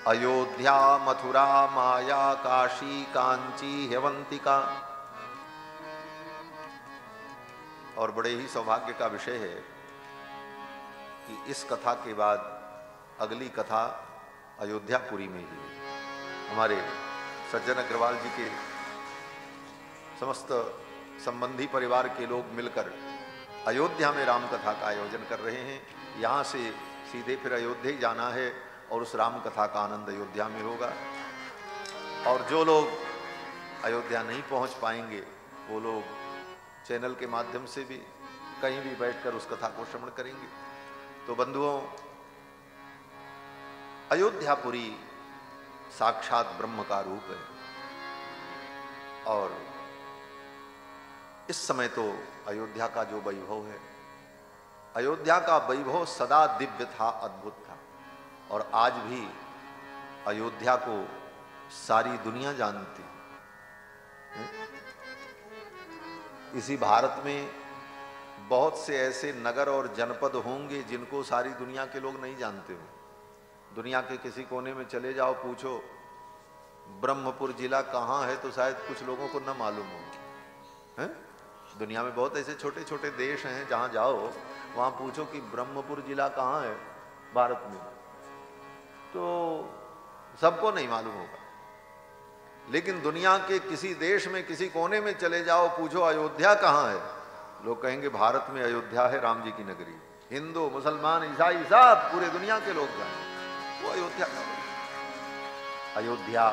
Speaker 1: अयोध्या, मथुरा, माया, काशी, कांची, ह्यवंतिका। और बड़े ही सौभाग्य का विषय है कि इस कथा के बाद अगली कथा अयोध्यापुरी में ही है। हमारे सज्जन अग्रवाल जी के समस्त संबंधी परिवार के लोग मिलकर अयोध्या में राम कथा का आयोजन कर रहे हैं। यहाँ से सीधे फिर अयोध्या ही जाना है और उस राम कथा का आनंद अयोध्या में होगा। और जो लोग अयोध्या नहीं पहुंच पाएंगे वो लोग चैनल के माध्यम से भी कहीं भी बैठकर उस कथा को श्रवण करेंगे। तो बंधुओं, अयोध्यापुरी साक्षात ब्रह्म का रूप है। और इस समय तो अयोध्या का जो वैभव है, अयोध्या का वैभव सदा दिव्य था, अद्भुत था। और आज भी अयोध्या को सारी दुनिया जानती। इसी भारत में बहुत से ऐसे नगर और जनपद होंगे जिनको सारी दुनिया के लोग नहीं जानते हो। दुनिया के किसी कोने में चले जाओ, पूछो ब्रह्मपुर जिला कहाँ है, तो शायद कुछ लोगों को न मालूम हो। हैं? दुनिया में बहुत ऐसे छोटे छोटे देश हैं, जहाँ जाओ वहाँ पूछो कि ब्रह्मपुर जिला कहाँ है भारत में, तो सबको नहीं मालूम होगा। लेकिन दुनिया के किसी देश में किसी कोने में चले जाओ, पूछो अयोध्या कहाँ है, लोग कहेंगे भारत में अयोध्या है, राम जी की नगरी। हिंदू, मुसलमान, ईसाई सब पूरे दुनिया के लोग जाने वो अयोध्या का। अयोध्या,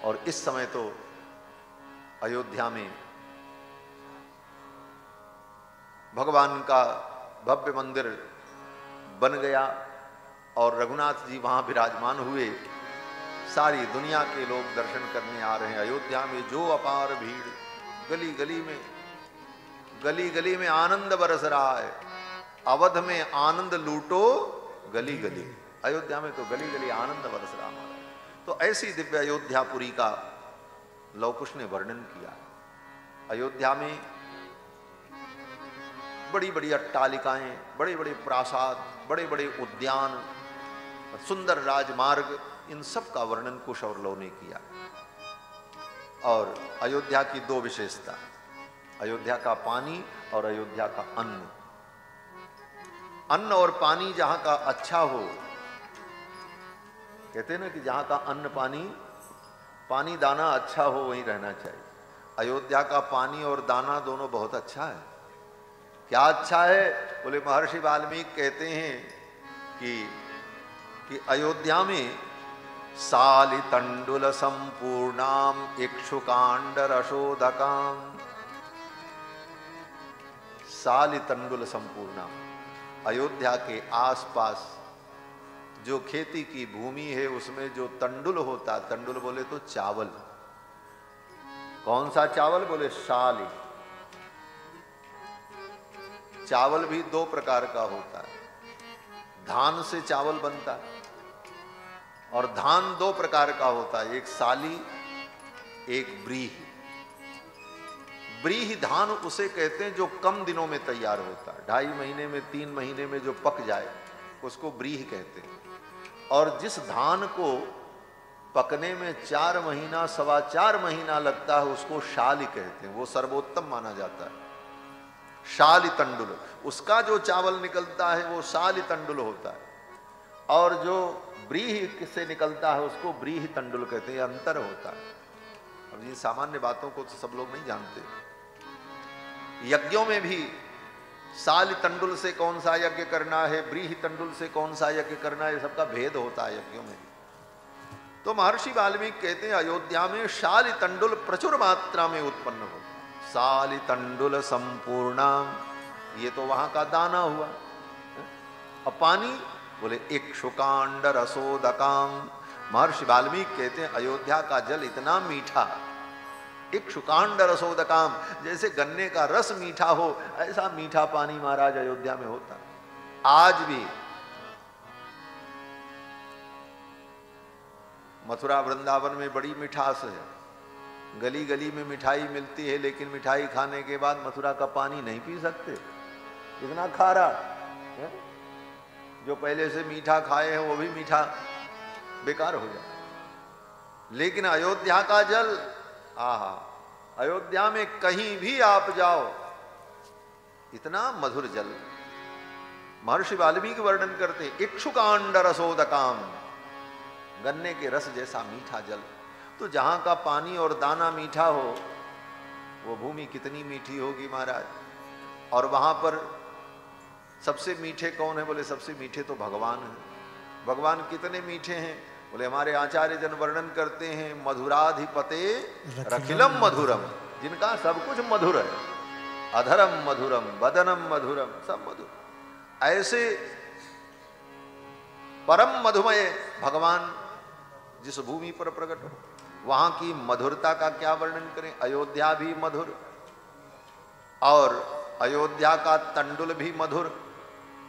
Speaker 1: और इस समय तो अयोध्या में भगवान का भव्य मंदिर बन गया और रघुनाथ जी वहां विराजमान हुए। सारी दुनिया के लोग दर्शन करने आ रहे हैं। अयोध्या में जो अपार भीड़, गली गली में आनंद बरस रहा है। अवध में आनंद लूटो गली गली, अयोध्या में तो गली गली आनंद बरस रहा है। तो ऐसी दिव्य अयोध्यापुरी का लव कुश ने वर्णन किया। अयोध्या में बड़ी बड़ी अट्टालिकाएं, बड़े बड़े प्रासाद, बड़े बड़े उद्यान, सुंदर राजमार्ग, इन सब का वर्णन कुश और लव ने किया। और अयोध्या की दो विशेषता, अयोध्या का पानी और अयोध्या का अन्न। अन्न और पानी जहां का अच्छा हो, कहते हैं ना कि जहां का अन्न पानी दाना अच्छा हो वहीं रहना चाहिए। अयोध्या का पानी और दाना दोनों बहुत अच्छा है। क्या अच्छा है? बोले महर्षि वाल्मीकि कहते हैं कि अयोध्या में साली तंडुल संपूर्णाम इक्षुकांड रशोदकाम, साली तंडुल संपूर्णाम। अयोध्या के आसपास जो खेती की भूमि है उसमें जो तंडुल होता, तंडुल बोले तो चावल। कौन सा चावल? बोले साली। चावल भी दो प्रकार का होता है। धान से चावल बनता है और धान दो प्रकार का होता है, एक साली एक ब्रीह। ब्रीह धान उसे कहते हैं जो कम दिनों में तैयार होता है, 2.5 महीने में 3 महीने में जो पक जाए उसको ब्रीह कहते हैं। और जिस धान को पकने में 4 महीना 4.25 महीना लगता है उसको शाली कहते हैं, वो सर्वोत्तम माना जाता है। शाली तंडुल, उसका जो चावल निकलता है वो शाली तंडुल होता है। और जो ब्रीह से निकलता है उसको ब्रीह तंडुल कहते हैं, अंतर होता है। अब ये सामान्य बातों को तो सब लोग नहीं जानते। यज्ञों में भी साली तंडुल से कौन सा यज्ञ करना है, ब्रीह तंडुल से कौन सा यज्ञ करना है, सबका भेद होता है यज्ञों में। तो महर्षि वाल्मीकि कहते हैं अयोध्या में शाली तंडुल प्रचुर मात्रा में उत्पन्न होता है। साली तंडुल संपूर्णा, ये तो वहां का दाना हुआ। अब पानी बोले इक्षुकांड रसोदकाम। महर्षि वाल्मीकि कहते हैं अयोध्या का जल इतना मीठा, इक्षुकांड रसोदकाम, जैसे गन्ने का रस मीठा हो ऐसा मीठा पानी महाराज अयोध्या में होता। आज भी मथुरा वृंदावन में बड़ी मिठास है, गली गली में मिठाई मिलती है, लेकिन मिठाई खाने के बाद मथुरा का पानी नहीं पी सकते, इतना खारा है। जो पहले से मीठा खाए हैं वो भी मीठा बेकार हो जाए। लेकिन अयोध्या का जल, आहा, अयोध्या में कहीं भी आप जाओ इतना मधुर जल। महर्षि वाल्मीकि वर्णन करते हैं इक्षुकांड रसोदकाम, गन्ने के रस जैसा मीठा जल। तो जहां का पानी और दाना मीठा हो वो भूमि कितनी मीठी होगी महाराज। और वहां पर सबसे मीठे कौन है? बोले सबसे मीठे तो भगवान है। भगवान कितने मीठे हैं? बोले हमारे आचार्य जन वर्णन करते हैं, मधुराधिपते रखिलम मधुरम, जिनका सब कुछ मधुर है, अधरम मधुरम वदनम मधुरम, सब मधुर। ऐसे परम मधुमय भगवान जिस भूमि पर प्रकट हो, वहां की मधुरता का क्या वर्णन करें। अयोध्या भी मधुर, और अयोध्या का तंडुल भी मधुर,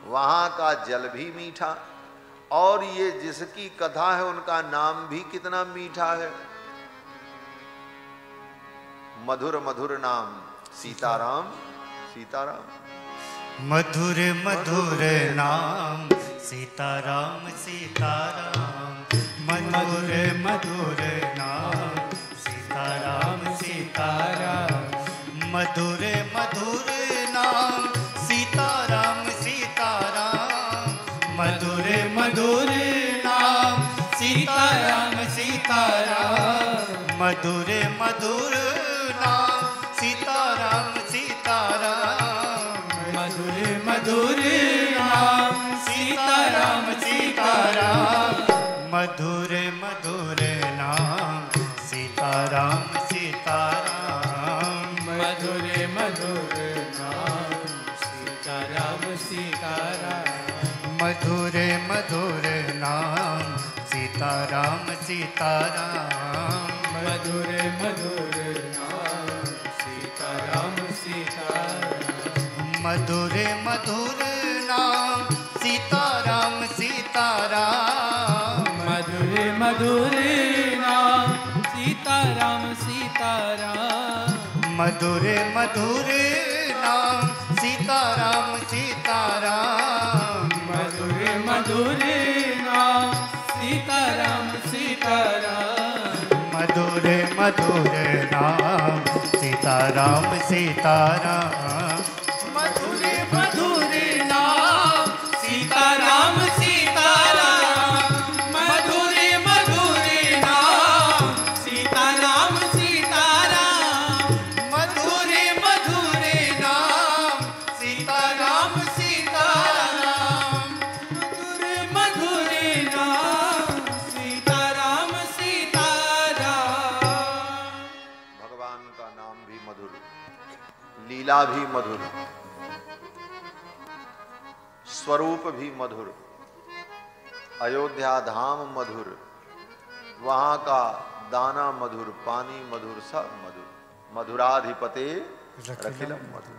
Speaker 1: वहां का जल भी मीठा, और ये जिसकी कथा है उनका नाम भी कितना मीठा है। मधुर मधुर नाम सीताराम सीताराम।
Speaker 2: मधुर मधुर नाम सीताराम सीताराम, मधुर मधुर नाम सीताराम सीताराम, मधुर मधुर नाम सीताराम सीताराम, मधुर मधुर नाम सीताराम सीताराम, मधुर मधुर नाम सीताराम सीताराम, मधुर मधुर नाम सीताराम सीताराम, मधुर मधुर नाम सीताराम सीताराम, मधुर मधुर नाम सीताराम सीताराम, मधुर मधुर नाम सीताराम सीताराम, मधुर मधुर नाम सीताराम सीताराम, मधुर मधुर नाम सीताराम सीताराम, मधुर मधुर नाम सीताराम सीताराम, मधुर मधुर नाम सीताराम सीताराम, मधुर मधुर नाम सीताराम सीताराम, मधुर मधुर नाम सीताराम सीताराम, मधुर मधुर नाम सीताराम सीताराम, मधुर मधुर नाम सीताराम सीताराम, मधुर मधुर नाम सीताराम सीताराम, मधुर मधुर नाम सीताराम सीताराम।
Speaker 1: भगवान का नाम भी मधुर, लीला भी मधुर, स्वरूप भी मधुर, अयोध्या धाम मधुर, वहां का दाना मधुर, पानी मधुर, सब मधुर। मधुराधिपते रखिलम मधुर।